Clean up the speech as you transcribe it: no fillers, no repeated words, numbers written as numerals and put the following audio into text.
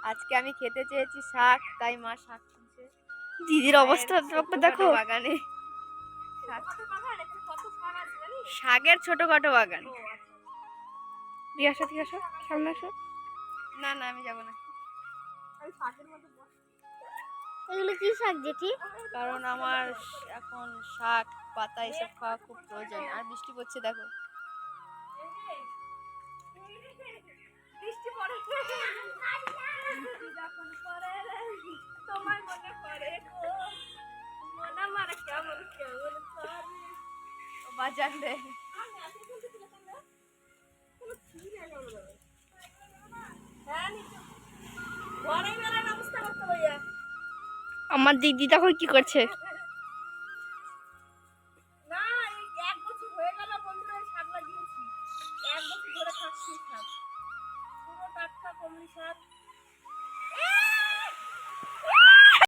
আজকে আমি খেতে চেয়েছি শাক, তাই মা শাক তুলছে। দিদির অবস্থা দেখো বাগানে শাকের ছোটখাটো বাগান। দিয়ে আসো সামনে আসো। না না, আমি যাবো না, এগুলো কি শাক জেঠি? কারণ আমার এখন শাক পাতা এসব খাওয়া খুব প্রয়োজন। আর বৃষ্টি পড়ছে দেখো। বাজার দে আমার দিদি দেখো কি করছে।